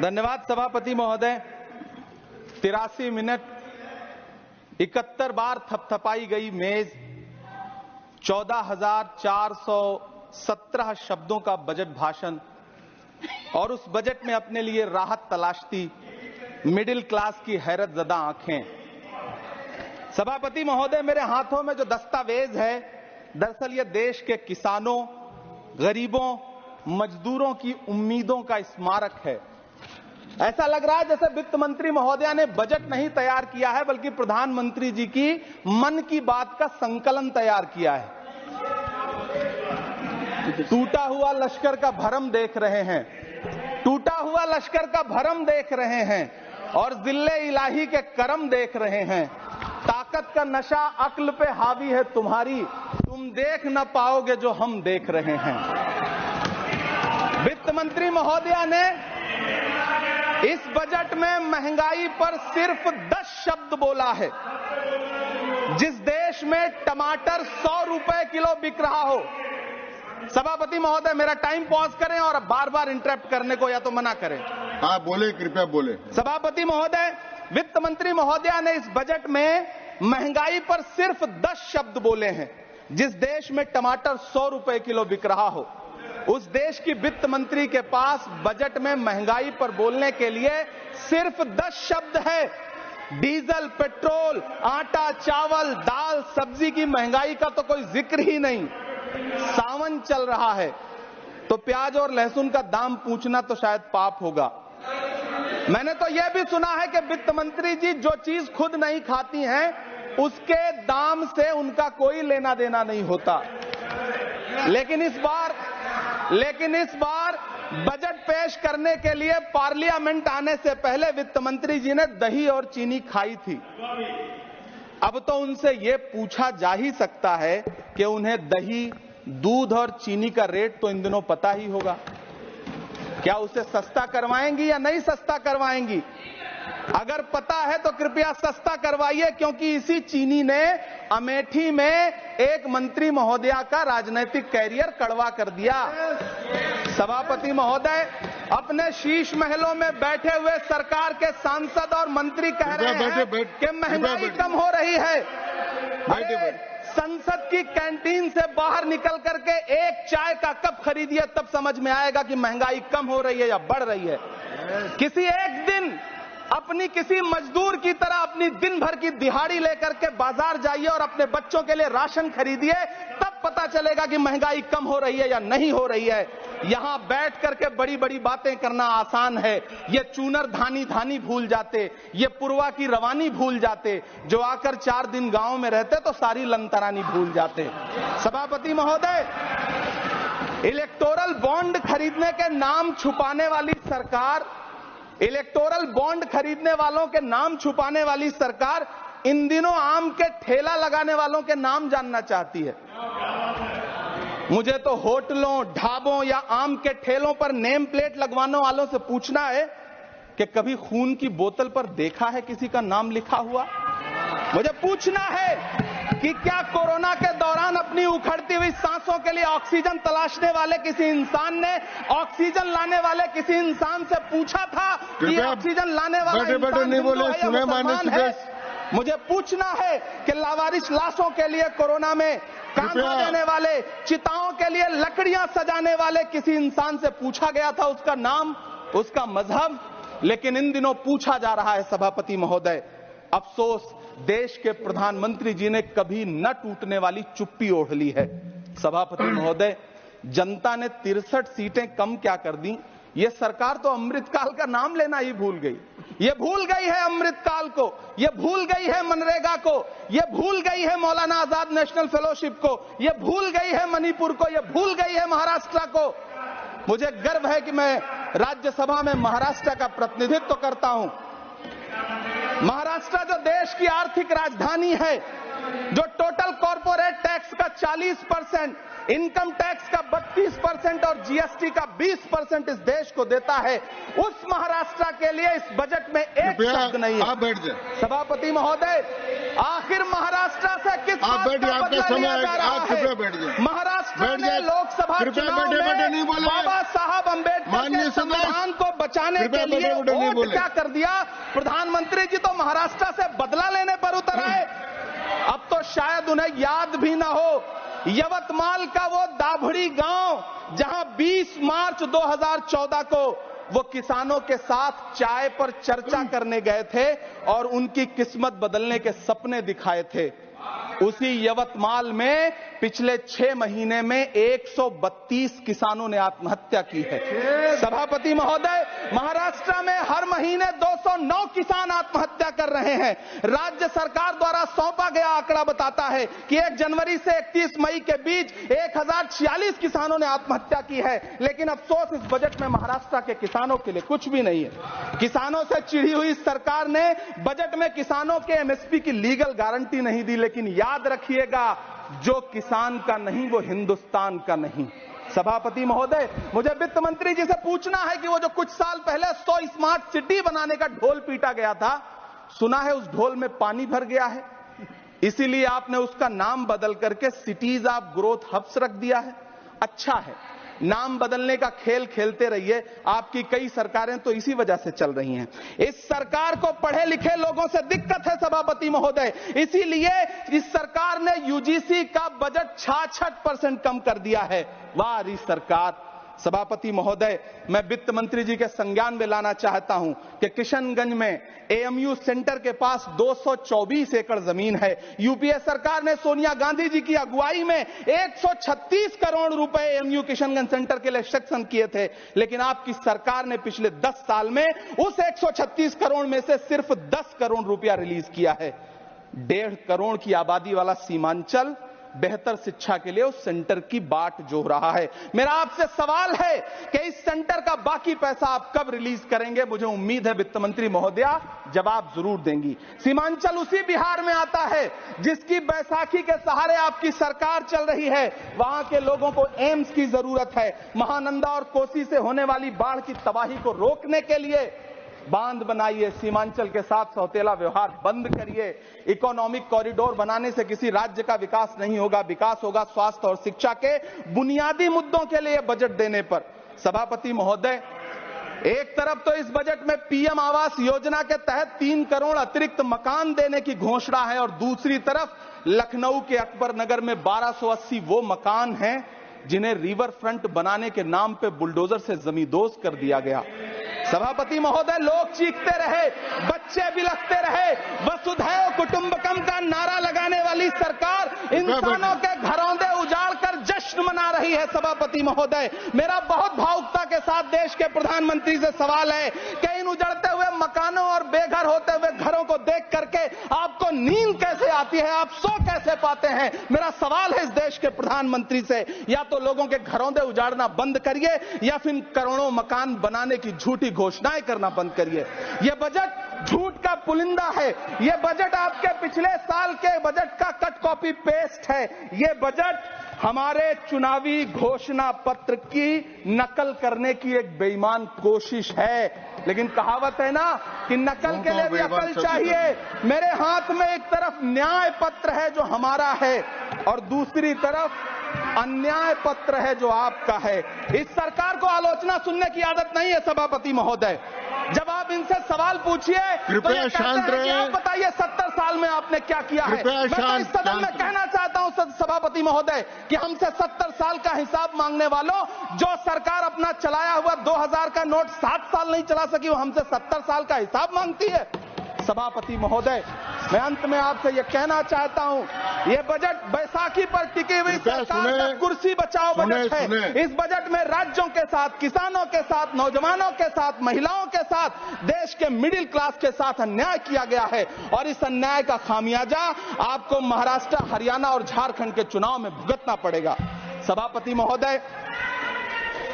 धन्यवाद सभापति महोदय। 83 मिनट 71 बार थपथपाई गई मेज, 14,417 शब्दों का बजट भाषण और उस बजट में अपने लिए राहत तलाशती मिडिल क्लास की हैरतजदा आंखें। सभापति महोदय, मेरे हाथों में जो दस्तावेज है, दरअसल ये देश के किसानों, गरीबों, मजदूरों की उम्मीदों का स्मारक है। ऐसा लग रहा है जैसे वित्त मंत्री महोदया ने बजट नहीं तैयार किया है, बल्कि प्रधानमंत्री जी की मन की बात का संकलन तैयार किया है। टूटा हुआ लश्कर का भरम देख रहे हैं, टूटा हुआ लश्कर का भरम देख रहे हैं और जिल्ले इलाही के करम देख रहे हैं। ताकत का नशा अक्ल पे हावी है तुम्हारी, तुम देख न पाओगे जो हम देख रहे हैं। वित्त मंत्री महोदया ने इस बजट में महंगाई पर सिर्फ 10 शब्द बोला है। जिस देश में टमाटर 100 रुपए किलो बिक रहा हो। सभापति महोदय, मेरा टाइम पॉज करें और बार बार इंटरप्ट करने को या तो मना करें। हाँ बोले, कृपया बोले। सभापति महोदय, वित्त मंत्री महोदया ने इस बजट में महंगाई पर सिर्फ 10 शब्द बोले हैं। जिस देश में टमाटर 100 रुपए किलो बिक रहा हो, उस देश की वित्त मंत्री के पास बजट में महंगाई पर बोलने के लिए सिर्फ 10 शब्द है। डीजल, पेट्रोल, आटा, चावल, दाल, सब्जी की महंगाई का तो कोई जिक्र ही नहीं। सावन चल रहा है तो प्याज और लहसुन का दाम पूछना तो शायद पाप होगा। मैंने तो यह भी सुना है कि वित्त मंत्री जी जो चीज खुद नहीं खाती हैं, उसके दाम से उनका कोई लेना देना नहीं होता। लेकिन इस बार बजट पेश करने के लिए पार्लियामेंट आने से पहले वित्त मंत्री जी ने दही और चीनी खाई थी। अब तो उनसे यह पूछा जा ही सकता है कि उन्हें दही, दूध और चीनी का रेट तो इन दिनों पता ही होगा। क्या उसे सस्ता करवाएंगी या नहीं सस्ता करवाएंगी? अगर पता है तो कृपया सस्ता करवाइए, क्योंकि इसी चीनी ने अमेठी में एक मंत्री महोदया का राजनीतिक कैरियर कड़वा कर दिया। सभापति महोदय, अपने शीश महलों में बैठे हुए सरकार के सांसद और मंत्री कह रहे हैं कि महंगाई कम हो रही है। संसद की कैंटीन से बाहर निकल करके एक चाय का कप खरीदिए, तब समझ में आएगा कि महंगाई कम हो रही है या बढ़ रही है। किसी एक दिन अपनी किसी मजदूर की तरह अपनी दिन भर की दिहाड़ी लेकर के बाजार जाइए और अपने बच्चों के लिए राशन खरीदिए, तब पता चलेगा कि महंगाई कम हो रही है या नहीं हो रही है। यहां बैठ करके बड़ी बड़ी बातें करना आसान है। ये चूनर धानी धानी भूल जाते, ये पुरवा की रवानी भूल जाते, जो आकर 4 दिन गांव में रहते तो सारी लंतरानी भूल जाते। सभापति महोदय, इलेक्टोरल बॉन्ड खरीदने के नाम छुपाने वाली सरकार, इलेक्टोरल बॉन्ड खरीदने वालों के नाम छुपाने वाली सरकार इन दिनों आम के ठेला लगाने वालों के नाम जानना चाहती है। मुझे तो होटलों, ढाबों या आम के ठेलों पर नेम प्लेट लगवाने वालों से पूछना है कि कभी खून की बोतल पर देखा है किसी का नाम लिखा हुआ? मुझे पूछना है कि क्या कोरोना के दौरान अपनी उखड़ती हुई सांसों के लिए ऑक्सीजन तलाशने वाले किसी इंसान ने ऑक्सीजन लाने वाले किसी इंसान से पूछा था कि ऑक्सीजन लाने वाला इंसान हिंदू है या मुसलमान है? मुझे पूछना है कि लावारिस लाशों के लिए कोरोना में कांधा देने वाले, चिताओं के लिए लकड़ियां सजाने वाले किसी इंसान से पूछा गया था उसका नाम, उसका मजहब? लेकिन इन दिनों पूछा जा रहा है। सभापति महोदय, अफसोस देश के प्रधानमंत्री जी ने कभी न टूटने वाली चुप्पी ओढ़ ली है। सभापति महोदय, जनता ने 63 सीटें कम क्या कर दी, ये सरकार तो अमृतकाल का नाम लेना ही भूल गई। ये भूल गई है अमृतकाल को, ये भूल गई है मनरेगा को, ये भूल गई है मौलाना आजाद नेशनल फेलोशिप को, ये भूल गई है मणिपुर को, ये भूल गई है महाराष्ट्र को। मुझे गर्व है कि मैं राज्यसभा में महाराष्ट्र का प्रतिनिधित्व करता हूं। महाराष्ट्र जो देश की आर्थिक राजधानी है, जो टोटल कॉर्पोरेट टैक्स का 40%, इनकम टैक्स का 32% और जीएसटी का 20% इस देश को देता है, उस महाराष्ट्र के लिए इस बजट में एक शब्द नहीं है। आप बैठ जाए। सभापति महोदय, आखिर महाराष्ट्र से किस बात का बदला लिया जा रहा है? महाराष्ट्र ने लोकसभा चुनाव में बाबा साहब अम्बेडकर के संविधान को बचाने के लिए वोट क्या कर दिया। प्रधानमंत्री जी तो महाराष्ट्र से बदला लेने पर उतर आए। अब तो शायद उन्हें याद भी ना हो यवतमाल का वो दाभड़ी गांव जहां 20 मार्च 2014 को वो किसानों के साथ चाय पर चर्चा करने गए थे और उनकी किस्मत बदलने के सपने दिखाए थे। उसी यवतमाल में पिछले 6 महीने में 132 किसानों ने आत्महत्या की है। सभापति महोदय, महाराष्ट्र में हर महीने 209 किसान आत्महत्या कर रहे हैं। राज्य सरकार द्वारा सौंपा गया आंकड़ा बताता है कि 1 जनवरी से 31 मई के बीच 1046 किसानों ने आत्महत्या की है। लेकिन अफसोस, इस बजट में महाराष्ट्र के किसानों के लिए कुछ भी नहीं है। किसानों से चिढ़ी हुई सरकार ने बजट में किसानों के एमएसपी की लीगल गारंटी नहीं दी। लेकिन याद रखिएगा, जो किसान का नहीं वो हिंदुस्तान का नहीं। सभापति महोदय, मुझे वित्त मंत्री जी से पूछना है कि वो जो कुछ साल पहले 100 स्मार्ट सिटी बनाने का ढोल पीटा गया था, सुना है उस ढोल में पानी भर गया है, इसीलिए आपने उसका नाम बदल करके सिटीज ऑफ ग्रोथ हब्स रख दिया है। अच्छा है, नाम बदलने का खेल खेलते रहिए। आपकी कई सरकारें तो इसी वजह से चल रही हैं। इस सरकार को पढ़े लिखे लोगों से दिक्कत है सभापति महोदय, इसीलिए इस सरकार ने यूजीसी का बजट 66% कम कर दिया है। वाह री सरकार। सभापति महोदय, मैं वित्त मंत्री जी के संज्ञान में लाना चाहता हूं कि किशनगंज में एएमयू सेंटर के पास 224 एकड़ जमीन है। यूपीए सरकार ने सोनिया गांधी जी की अगुवाई में 136 करोड़ रुपए एएमयू किशनगंज सेंटर के लिए सेक्शन किए थे। लेकिन आपकी सरकार ने पिछले 10 साल में उस 136 करोड़ में से सिर्फ 10 करोड़ रुपया रिलीज किया है। 1.5 करोड़ की आबादी वाला सीमांचल बेहतर शिक्षा के लिए उस सेंटर की बाट जोह रहा है। मेरा आपसे सवाल है कि इस सेंटर का बाकी पैसा आप कब रिलीज करेंगे। मुझे उम्मीद है वित्त मंत्री महोदया जवाब जरूर देंगी। सीमांचल उसी बिहार में आता है जिसकी बैसाखी के सहारे आपकी सरकार चल रही है। वहां के लोगों को एम्स की जरूरत है। महानंदा और कोसी से होने वाली बाढ़ की तबाही को रोकने के लिए बांध बनाइए, सीमांचल के साथ सौतेला व्यवहार बंद करिए। इकोनॉमिक कॉरिडोर बनाने से किसी राज्य का विकास नहीं होगा। विकास होगा स्वास्थ्य और शिक्षा के बुनियादी मुद्दों के लिए बजट देने पर। सभापति महोदय, एक तरफ तो इस बजट में पीएम आवास योजना के तहत 3 करोड़ अतिरिक्त मकान देने की घोषणा है और दूसरी तरफ लखनऊ के अकबर नगर में 1280 वो मकान हैं जिन्हें रिवर फ्रंट बनाने के नाम पे बुलडोजर से जमींदोज कर दिया गया। सभापति महोदय, लोग चीखते रहे, बच्चे बिलखते रहे, वसुधैव कुटुंबकम का नारा लगाने वाली सरकार इंसानों के घरौंदे उजाड़ कर जश्न मना रही है। सभापति महोदय, मेरा बहुत भावुकता के साथ देश के प्रधानमंत्री से सवाल है कि इन उजड़ते हुए मकानों और बेघर होते हुए घरों को देख करके आपको नींद कैसे आती है, आप सो कैसे पाते हैं। मेरा सवाल है इस देश के प्रधानमंत्री से, या तो लोगों के घरौंदे उजाड़ना बंद करिए या फिर करोड़ों मकान बनाने की झूठी घोषणाएं करना बंद करिए। यह बजट झूठ का पुलिंदा है। यह बजट आपके पिछले साल के बजट का कट कॉपी पेस्ट है। यह बजट हमारे चुनावी घोषणा पत्र की नकल करने की एक बेईमान कोशिश है। लेकिन कहावत है ना कि नकल के लिए भी अकल चाहिए। मेरे हाथ में एक तरफ न्याय पत्र है जो हमारा है और दूसरी तरफ अन्याय पत्र है जो आपका है। इस सरकार को आलोचना सुनने की आदत नहीं है सभापति महोदय। जब आप इनसे सवाल पूछिए तो ये कहते हैं कि आप बताइए 70 साल में आपने क्या किया है। मैं तो इस सदन में कहना चाहता हूं सभापति महोदय कि हमसे 70 साल का हिसाब मांगने वालों, जो सरकार अपना चलाया हुआ 2000 का नोट 7 साल नहीं चला सकी, वो हमसे 70 साल का हिसाब मांगती है। सभापति महोदय, मैं अंत में आपसे यह कहना चाहता हूं, यह बजट बैसाखी पर टिकी हुई सरकार का कुर्सी बचाओ बजट है। इस बजट में राज्यों के साथ, किसानों के साथ, नौजवानों के साथ, महिलाओं के साथ, देश के मिडिल क्लास के साथ अन्याय किया गया है और इस अन्याय का खामियाजा आपको महाराष्ट्र, हरियाणा और झारखंड के चुनाव में भुगतना पड़ेगा। सभापति महोदय,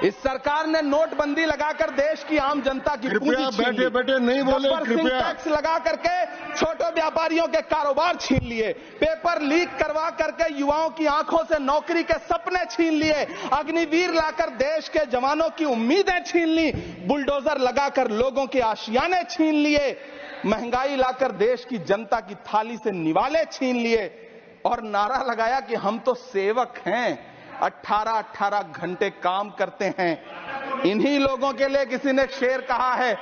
इस सरकार ने नोटबंदी लगाकर देश की आम जनता की पूंजी छीन ली। बैठे नहीं बोले, कृपया टैक्स लगा करके छोटे व्यापारियों के कारोबार छीन लिए। पेपर लीक करवा करके युवाओं की आंखों से नौकरी के सपने छीन लिए। अग्निवीर लाकर देश के जवानों की उम्मीदें छीन ली। बुलडोजर लगाकर लोगों के आशियाने छीन लिए। महंगाई लाकर देश की जनता की थाली से निवाले छीन लिए और नारा लगाया कि हम तो सेवक हैं, 18-18 घंटे काम करते हैं। इन्हीं लोगों के लिए किसी ने शेर कहा है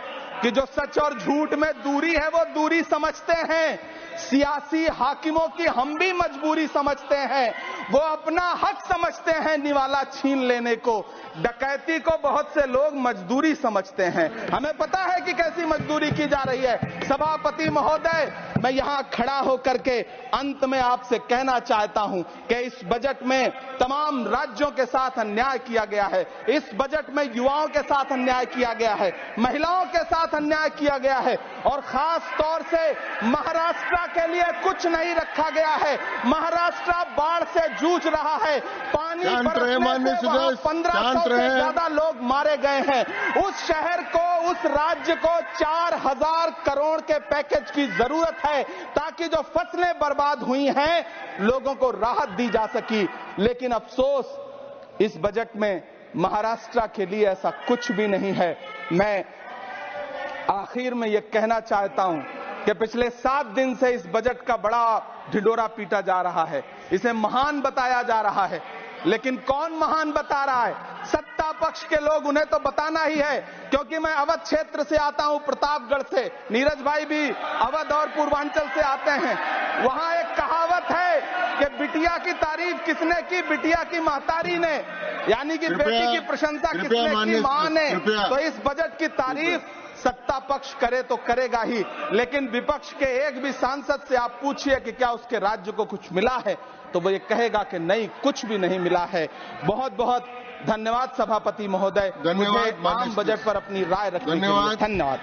कि जो सच और झूठ में दूरी है वो दूरी समझते हैं, सियासी हाकिमों की हम भी मजबूरी समझते हैं, वो अपना हक समझते हैं निवाला छीन लेने को, डकैती को बहुत से लोग मजदूरी समझते हैं। हमें पता है कि कैसी मजदूरी की जा रही है। सभापति महोदय, मैं यहां खड़ा होकर के अंत में आपसे कहना चाहता हूं कि इस बजट में तमाम राज्यों के साथ अन्याय किया गया है, इस बजट में युवाओं के साथ अन्याय किया गया है, महिलाओं के साथ अन्याय किया गया है, और खास तौर से महाराष्ट्र के लिए कुछ नहीं रखा गया है। महाराष्ट्र बाढ़ से जूझ रहा है, पानी बरसने से वहां 1500 से ज्यादा लोग मारे गए हैं। उस शहर को, उस राज्य को 4000 करोड़ के पैकेज की जरूरत है ताकि जो फसलें बर्बाद हुई हैं लोगों को राहत दी जा सकी। लेकिन अफसोस, इस बजट में महाराष्ट्र के लिए ऐसा कुछ भी नहीं है। मैं आखिर में यह कहना चाहता हूं कि पिछले 7 दिन से इस बजट का बड़ा ढिंढोरा पीटा जा रहा है, इसे महान बताया जा रहा है, लेकिन कौन महान बता रहा है? सत्ता पक्ष के लोग, उन्हें तो बताना ही है, क्योंकि मैं अवध क्षेत्र से आता हूं, प्रतापगढ़ से, नीरज भाई भी अवध और पूर्वांचल से आते हैं। वहां एक कहावत है कि बिटिया की तारीफ किसने की? बिटिया की महतारी ने, यानी कि बेटी की प्रशंसा किसने की? मां ने। तो इस बजट की तारीफ सत्ता पक्ष करे तो करेगा ही, लेकिन विपक्ष के एक भी सांसद से आप पूछिए कि क्या उसके राज्य को कुछ मिला है, तो वो ये कहेगा कि नहीं, कुछ भी नहीं मिला है। बहुत बहुत धन्यवाद सभापति महोदय, मुझे आम बजट पर अपनी राय रखने के लिए। धन्यवाद।